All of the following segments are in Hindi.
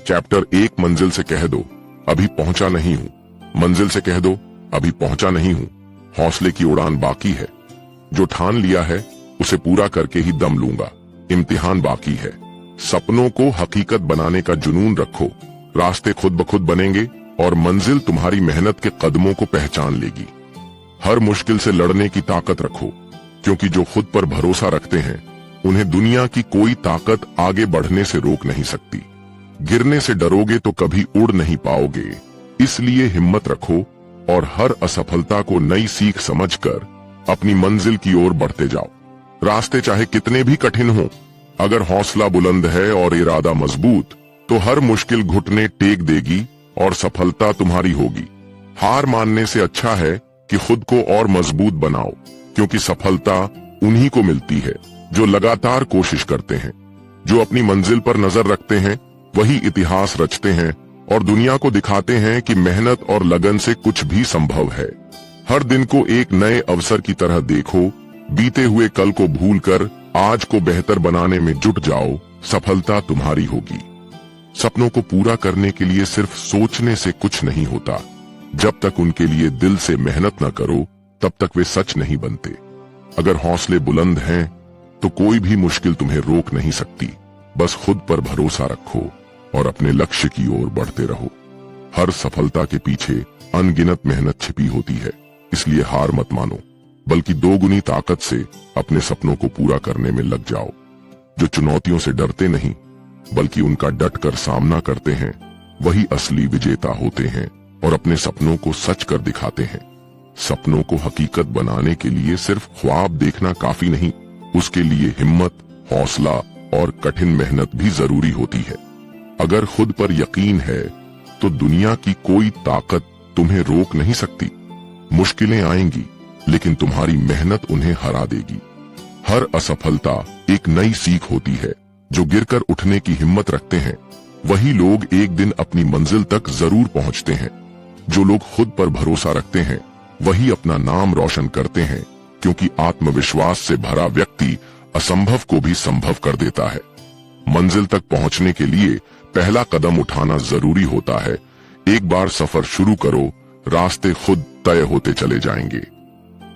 चैप्टर 1 मंजिल से कह दो अभी पहुंचा नहीं हूं, मंजिल से कह दो अभी पहुंचा नहीं हूं। हौसले की उड़ान बाकी है, जो ठान लिया है उसे पूरा करके ही दम लूंगा। इम्तिहान बाकी है, सपनों को हकीकत बनाने का जुनून रखो। रास्ते खुद ब खुद बनेंगे और मंजिल तुम्हारी मेहनत के कदमों को पहचान लेगी। हर मुश्किल से लड़ने की ताकत रखो, क्योंकि जो खुद पर भरोसा रखते हैं उन्हें दुनिया की कोई ताकत आगे बढ़ने से रोक नहीं सकती। गिरने से डरोगे तो कभी उड़ नहीं पाओगे, इसलिए हिम्मत रखो और हर असफलता को नई सीख समझकर अपनी मंजिल की ओर बढ़ते जाओ। रास्ते चाहे कितने भी कठिन हों, अगर हौसला बुलंद है और इरादा मजबूत तो हर मुश्किल घुटने टेक देगी और सफलता तुम्हारी होगी। हार मानने से अच्छा है कि खुद को और मजबूत बनाओ, क्योंकि सफलता उन्हीं को मिलती है जो लगातार कोशिश करते हैं। जो अपनी मंजिल पर नजर रखते हैं वही इतिहास रचते हैं और दुनिया को दिखाते हैं कि मेहनत और लगन से कुछ भी संभव है। हर दिन को एक नए अवसर की तरह देखो, बीते हुए कल को भूलकर आज को बेहतर बनाने में जुट जाओ। सफलता तुम्हारी होगी। सपनों को पूरा करने के लिए सिर्फ सोचने से कुछ नहीं होता। जब तक उनके लिए दिल से मेहनत न करो तब तक वे सच नहीं बनते। अगर हौसले बुलंद हैं तो कोई भी मुश्किल तुम्हें रोक नहीं सकती। बस खुद पर भरोसा रखो और अपने लक्ष्य की ओर बढ़ते रहो। हर सफलता के पीछे अनगिनत मेहनत छिपी होती है, इसलिए हार मत मानो, बल्कि दोगुनी ताकत से अपने सपनों को पूरा करने में लग जाओ। जो चुनौतियों से डरते नहीं बल्कि उनका डट कर सामना करते हैं वही असली विजेता होते हैं और अपने सपनों को सच कर दिखाते हैं। सपनों को हकीकत बनाने के लिए सिर्फ ख्वाब देखना काफी नहीं, उसके लिए हिम्मत, हौसला और कठिन मेहनत भी जरूरी होती है। अगर खुद पर यकीन है तो दुनिया की कोई ताकत तुम्हें रोक नहीं सकती। मुश्किलें आएंगी लेकिन तुम्हारी मेहनत उन्हें हरा देगी। हर असफलता एक नई सीख होती है। जो गिरकर उठने की हिम्मत रखते हैं वही लोग एक दिन अपनी मंजिल तक जरूर पहुंचते हैं। जो लोग खुद पर भरोसा रखते हैं वही अपना नाम रोशन करते हैं, क्योंकि आत्मविश्वास से भरा व्यक्ति असंभव को भी संभव कर देता है। मंजिल तक पहुंचने के लिए पहला कदम उठाना जरूरी होता है। एक बार सफर शुरू करो, रास्ते खुद तय होते चले जाएंगे।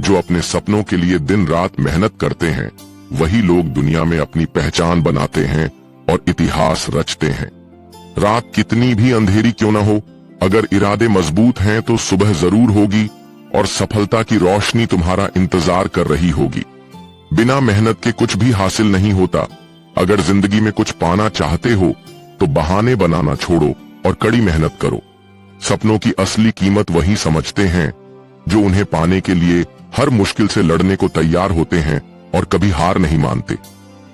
जो अपने सपनों के लिए दिन रात मेहनत करते हैं वही लोग दुनिया में अपनी पहचान बनाते हैं और इतिहास रचते हैं। रात कितनी भी अंधेरी क्यों न हो, अगर इरादे मजबूत हैं तो सुबह जरूर होगी और सफलता की रोशनी तुम्हारा इंतजार कर रही होगी। बिना मेहनत के कुछ भी हासिल नहीं होता। अगर जिंदगी में कुछ पाना चाहते हो तो बहाने बनाना छोड़ो और कड़ी मेहनत करो। सपनों की असली कीमत वही समझते हैं जो उन्हें पाने के लिए हर मुश्किल से लड़ने को तैयार होते हैं और कभी हार नहीं मानते।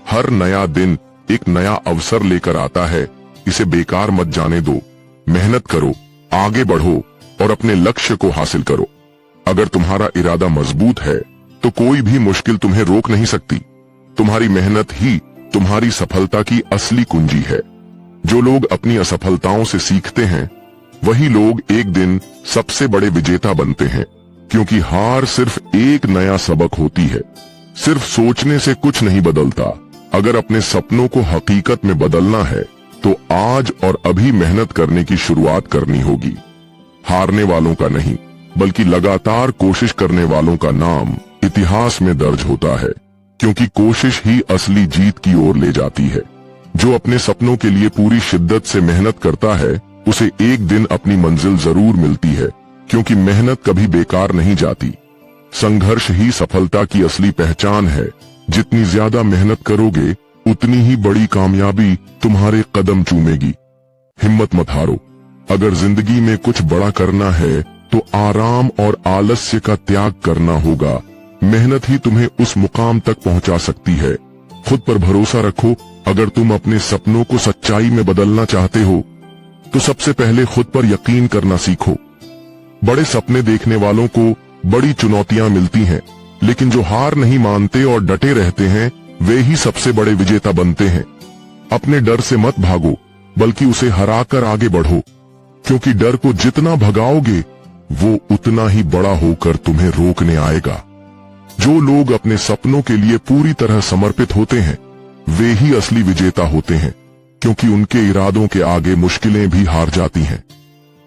हर नया दिन एक नया अवसर लेकर आता है, इसे बेकार मत जाने दो। मेहनत करो, आगे बढ़ो और अपने लक्ष्य को हासिल करो। अगर तुम्हारा इरादा मजबूत है तो कोई भी मुश्किल तुम्हें रोक नहीं सकती। तुम्हारी मेहनत ही तुम्हारी सफलता की असली कुंजी है। जो लोग अपनी असफलताओं से सीखते हैं वही लोग एक दिन सबसे बड़े विजेता बनते हैं, क्योंकि हार सिर्फ एक नया सबक होती है। सिर्फ सोचने से कुछ नहीं बदलता। अगर अपने सपनों को हकीकत में बदलना है तो आज और अभी मेहनत करने की शुरुआत करनी होगी। हारने वालों का नहीं बल्कि लगातार कोशिश करने वालों का नाम इतिहास में दर्ज होता है, क्योंकि कोशिश ही असली जीत की ओर ले जाती है। जो अपने सपनों के लिए पूरी शिद्दत से मेहनत करता है उसे एक दिन अपनी मंजिल जरूर मिलती है, क्योंकि मेहनत कभी बेकार नहीं जाती। संघर्ष ही सफलता की असली पहचान है। जितनी ज्यादा मेहनत करोगे उतनी ही बड़ी कामयाबी तुम्हारे कदम चूमेगी। हिम्मत मत हारो। अगर जिंदगी में कुछ बड़ा करना है तो आराम और आलस्य का त्याग करना होगा। मेहनत ही तुम्हें उस मुकाम तक पहुंचा सकती है। खुद पर भरोसा रखो। अगर तुम अपने सपनों को सच्चाई में बदलना चाहते हो तो सबसे पहले खुद पर यकीन करना सीखो। बड़े सपने देखने वालों को बड़ी चुनौतियां मिलती हैं, लेकिन जो हार नहीं मानते और डटे रहते हैं वे ही सबसे बड़े विजेता बनते हैं। अपने डर से मत भागो, बल्कि उसे हराकर आगे बढ़ो, क्योंकि डर को जितना भगाओगे वो उतना ही बड़ा होकर तुम्हें रोकने आएगा। जो लोग अपने सपनों के लिए पूरी तरह समर्पित होते हैं वे ही असली विजेता होते हैं। क्योंकि उनके इरादों के आगे मुश्किलें भी हार जाती हैं।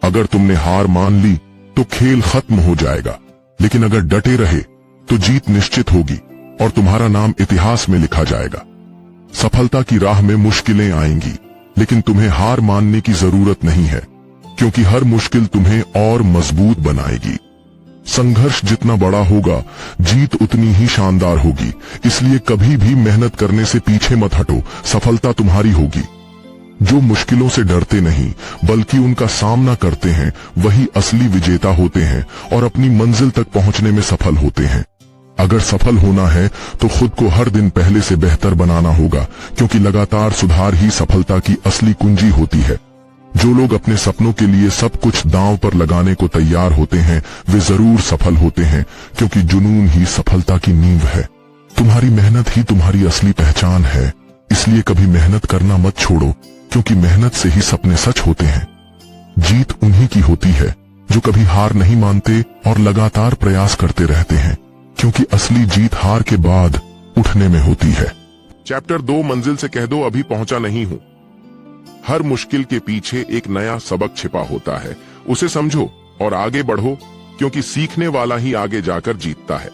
अगर तुमने हार मान ली तो खेल खत्म हो जाएगा, लेकिन अगर डटे रहे तो जीत निश्चित होगी और तुम्हारा नाम इतिहास में लिखा जाएगा। सफलता की राह में मुश्किलें आएंगी, लेकिन तुम्हें हार मानने की जरूरत नहीं है, क्योंकि हर मुश्किल तुम्हें और मजबूत बनाएगी। संघर्ष जितना बड़ा होगा, जीत उतनी ही शानदार होगी। इसलिए कभी भी मेहनत करने से पीछे मत हटो, सफलता तुम्हारी होगी। जो मुश्किलों से डरते नहीं बल्कि उनका सामना करते हैं, वही असली विजेता होते हैं और अपनी मंजिल तक पहुंचने में सफल होते हैं। अगर सफल होना है तो खुद को हर दिन पहले से बेहतर बनाना होगा, क्योंकि लगातार सुधार ही सफलता की असली कुंजी होती है। जो लोग अपने सपनों के लिए सब कुछ दांव पर लगाने को तैयार होते हैं, वे जरूर सफल होते हैं, क्योंकि जुनून ही सफलता की नींव है। तुम्हारी मेहनत ही तुम्हारी असली पहचान है, इसलिए कभी मेहनत करना मत छोड़ो, क्योंकि मेहनत से ही सपने सच होते हैं। जीत उन्हीं की होती है जो कभी हार नहीं मानते और लगातार प्रयास करते रहते हैं, क्योंकि असली जीत हार के बाद उठने में होती है। चैप्टर 2 मंजिल से कह दो अभी पहुंचा नहीं हूं। हर मुश्किल के पीछे एक नया सबक छिपा होता है, उसे समझो और आगे बढ़ो, क्योंकि सीखने वाला ही आगे जाकर जीतता है।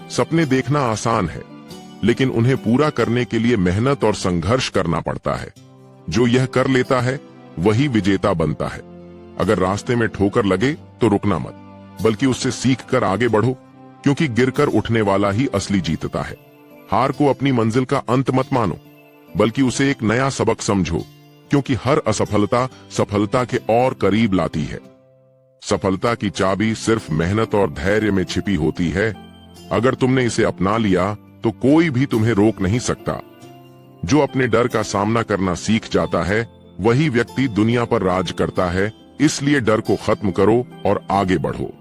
सपने देखना आसान है, लेकिन उन्हें पूरा करने के लिए मेहनत और संघर्ष करना पड़ता है। जो यह कर लेता है वही विजेता बनता है। अगर रास्ते में ठोकर लगे तो रुकना मत, बल्कि उससे सीखकर आगे बढ़ो, क्योंकि गिरकर उठने वाला ही असली जीतता है। हार को अपनी मंजिल का अंत मत मानो, बल्कि उसे एक नया सबक समझो, क्योंकि हर असफलता सफलता के और करीब लाती है। सफलता की चाबी सिर्फ मेहनत और धैर्य में छिपी होती है। अगर तुमने इसे अपना लिया तो कोई भी तुम्हें रोक नहीं सकता। जो अपने डर का सामना करना सीख जाता है, वही व्यक्ति दुनिया पर राज करता है। इसलिए डर को खत्म करो और आगे बढ़ो।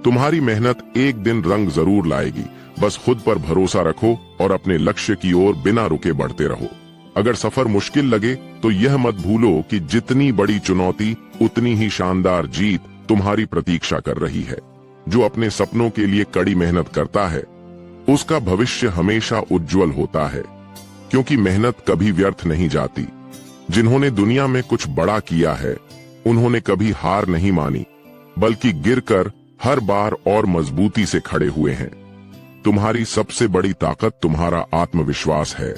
तुम्हारी मेहनत एक दिन रंग जरूर लाएगी। बस खुद पर भरोसा रखो और अपने लक्ष्य की ओर बिना रुके बढ़ते रहो। अगर सफर मुश्किल लगे तो यह मत भूलो कि जितनी बड़ी चुनौती उतनी ही शानदार जीत तुम्हारी प्रतीक्षा कर रही है। जो अपने सपनों के लिए कड़ी मेहनत करता है, उसका भविष्य हमेशा उज्जवल होता है, क्योंकि मेहनत कभी व्यर्थ नहीं जाती। जिन्होंने दुनिया में कुछ बड़ा किया है, उन्होंने कभी हार नहीं मानी, बल्कि गिरकर हर बार और मजबूती से खड़े हुए हैं। तुम्हारी सबसे बड़ी ताकत तुम्हारा आत्मविश्वास है।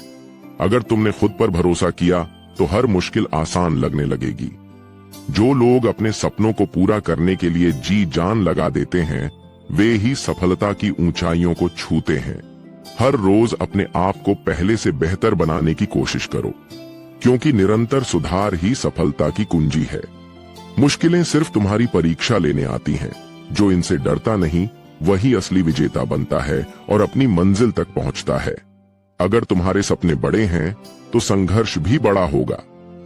अगर तुमने खुद पर भरोसा किया तो हर मुश्किल आसान लगने लगेगी। जो लोग अपने सपनों को पूरा करने के लिए जी जान लगा देते हैं, वे ही सफलता की ऊंचाइयों को छूते हैं। हर रोज अपने आप को पहले से बेहतर बनाने की कोशिश करो, क्योंकि निरंतर सुधार ही सफलता की कुंजी है। मुश्किलें सिर्फ तुम्हारी परीक्षा लेने आती हैं। जो इनसे डरता नहीं, वही असली विजेता बनता है और अपनी मंजिल तक पहुंचता है। अगर तुम्हारे सपने बड़े हैं तो संघर्ष भी बड़ा होगा,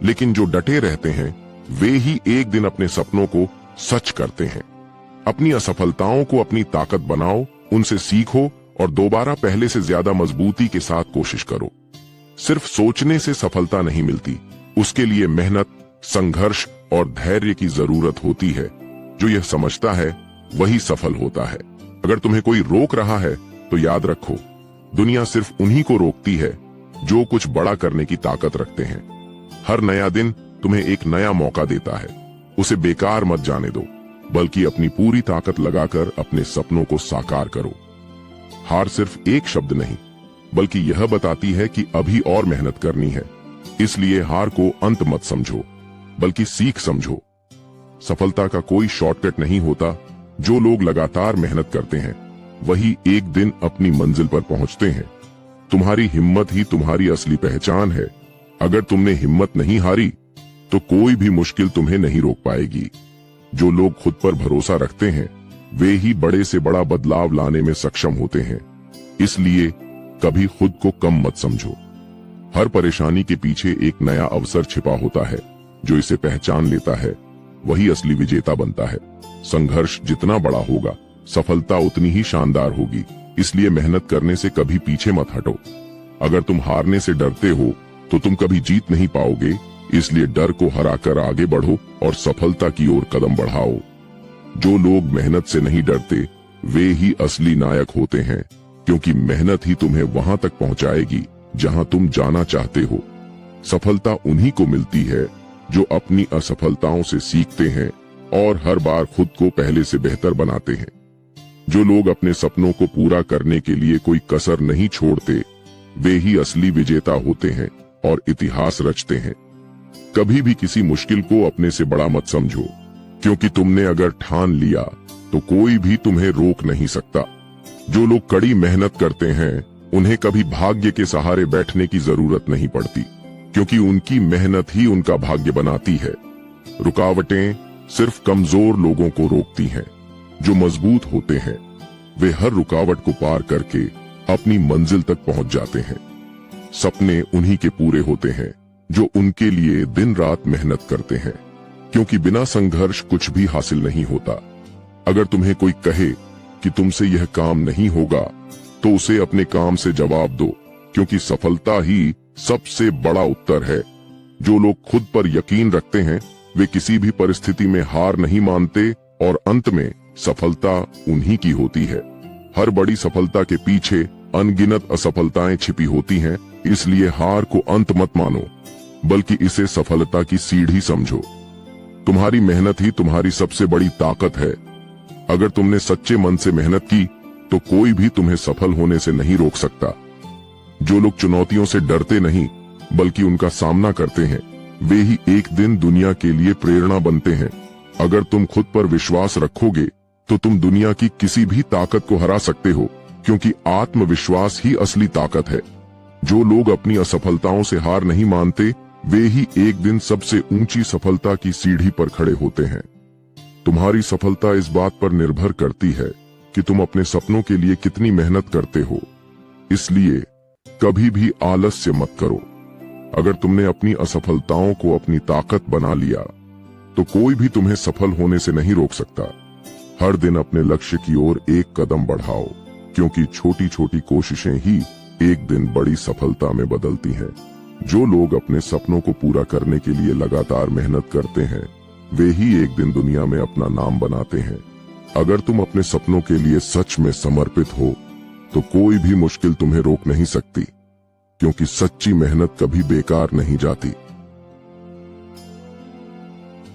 लेकिन जो डटे रहते हैं वे ही एक दिन अपने सपनों को सच करते हैं। अपनी असफलताओं को अपनी ताकत बनाओ, उनसे सीखो और दोबारा पहले से ज्यादा मजबूती के साथ कोशिश करो। सिर्फ सोचने से सफलता नहीं मिलती, उसके लिए मेहनत, संघर्ष और धैर्य की जरूरत होती है। जो यह समझता है वही सफल होता है। अगर तुम्हें कोई रोक रहा है तो याद रखो, दुनिया सिर्फ उन्हीं को रोकती है जो कुछ बड़ा करने की ताकत रखते हैं। हर नया दिन तुम्हें एक नया मौका देता है, उसे बेकार मत जाने दो, बल्कि अपनी पूरी ताकत लगाकर अपने सपनों को साकार करो। हार सिर्फ एक शब्द नहीं, बल्कि यह बताती है कि अभी और मेहनत करनी है। इसलिए हार को अंत मत समझो, बल्कि सीख समझो। सफलता का कोई शॉर्टकट नहीं होता। जो लोग लगातार मेहनत करते हैं, वही एक दिन अपनी मंजिल पर पहुंचते हैं। तुम्हारी हिम्मत ही तुम्हारी असली पहचान है। अगर तुमने हिम्मत नहीं हारी तो कोई भी मुश्किल तुम्हें नहीं रोक पाएगी। जो लोग खुद पर भरोसा रखते हैं, वे ही बड़े से बड़ा बदलाव लाने में सक्षम होते हैं। इसलिए कभी खुद को कम मत समझो। हर परेशानी के पीछे एक नया अवसर छिपा होता है। जो इसे पहचान लेता है, वही असली विजेता बनता है। संघर्ष जितना बड़ा होगा, सफलता उतनी ही शानदार होगी। इसलिए मेहनत करने से कभी पीछे मत हटो। अगर तुम हारने से डरते हो तो तुम कभी जीत नहीं पाओगे। इसलिए डर को हराकर आगे बढ़ो और सफलता की ओर कदम बढ़ाओ। जो लोग मेहनत से नहीं डरते, वे ही असली नायक होते हैं, क्योंकि मेहनत ही तुम्हें वहां तक पहुंचाएगी जहां तुम जाना चाहते हो। सफलता उन्हीं को मिलती है जो अपनी असफलताओं से सीखते हैं और हर बार खुद को पहले से बेहतर बनाते हैं। जो लोग अपने सपनों को पूरा करने के लिए कोई कसर नहीं छोड़ते, वे ही असली विजेता होते हैं और इतिहास रचते हैं। कभी भी किसी मुश्किल को अपने से बड़ा मत समझो, क्योंकि तुमने अगर ठान लिया तो कोई भी तुम्हें रोक नहीं सकता। जो लोग कड़ी मेहनत करते हैं, उन्हें कभी भाग्य के सहारे बैठने की जरूरत नहीं पड़ती, क्योंकि उनकी मेहनत ही उनका भाग्य बनाती है। रुकावटें सिर्फ कमजोर लोगों को रोकती हैं। जो मजबूत होते हैं, वे हर रुकावट को पार करके अपनी मंजिल तक पहुंच जाते हैं। सपने उन्हीं के पूरे होते हैं जो उनके लिए दिन रात मेहनत करते हैं, क्योंकि बिना संघर्ष कुछ भी हासिल नहीं होता। अगर तुम्हें कोई कहे कि तुमसे यह काम नहीं होगा, तो उसे अपने काम से जवाब दो, क्योंकि सफलता ही सबसे बड़ा उत्तर है। जो लोग खुद पर यकीन रखते हैं, वे किसी भी परिस्थिति में हार नहीं मानते और अंत में सफलता उन्हीं की होती है। हर बड़ी सफलता के पीछे अनगिनत असफलताएं छिपी होती हैं, इसलिए हार को अंत मत मानो, बल्कि इसे सफलता की सीढ़ी समझो। तुम्हारी मेहनत ही तुम्हारी सबसे बड़ी ताकत है। अगर तुमने सच्चे मन से मेहनत की, तो कोई भी तुम्हें सफल होने से नहीं रोक सकता। जो लोग चुनौतियों से डरते नहीं, बल्कि उनका सामना करते हैं, वे ही एक दिन दुनिया के लिए प्रेरणा बनते हैं। अगर तुम खुद पर विश्वास रखोगे, तो तुम दुनिया की किसी भी ताकत को हरा सकते हो, क्योंकि आत्मविश्वास ही असली ताकत है। जो लोग अपनी असफलताओं से हार नहीं मानते, वे ही एक दिन सबसे ऊंची सफलता की सीढ़ी पर खड़े होते हैं। तुम्हारी सफलता इस बात पर निर्भर करती है कि तुम अपने सपनों के लिए कितनी मेहनत करते हो। इसलिए कभी भी आलस्य मत करो। अगर तुमने अपनी असफलताओं को अपनी ताकत बना लिया, तो कोई भी तुम्हें सफल होने से नहीं रोक सकता। हर दिन अपने लक्ष्य की ओर एक कदम बढ़ाओ, क्योंकि छोटी छोटी कोशिशें ही एक दिन बड़ी सफलता में बदलती हैं। जो लोग अपने सपनों को पूरा करने के लिए लगातार मेहनत करते हैं, वे ही एक दिन दुनिया में अपना नाम बनाते हैं। अगर तुम अपने सपनों के लिए सच में समर्पित हो, तो कोई भी मुश्किल तुम्हें रोक नहीं सकती, क्योंकि सच्ची मेहनत कभी बेकार नहीं जाती।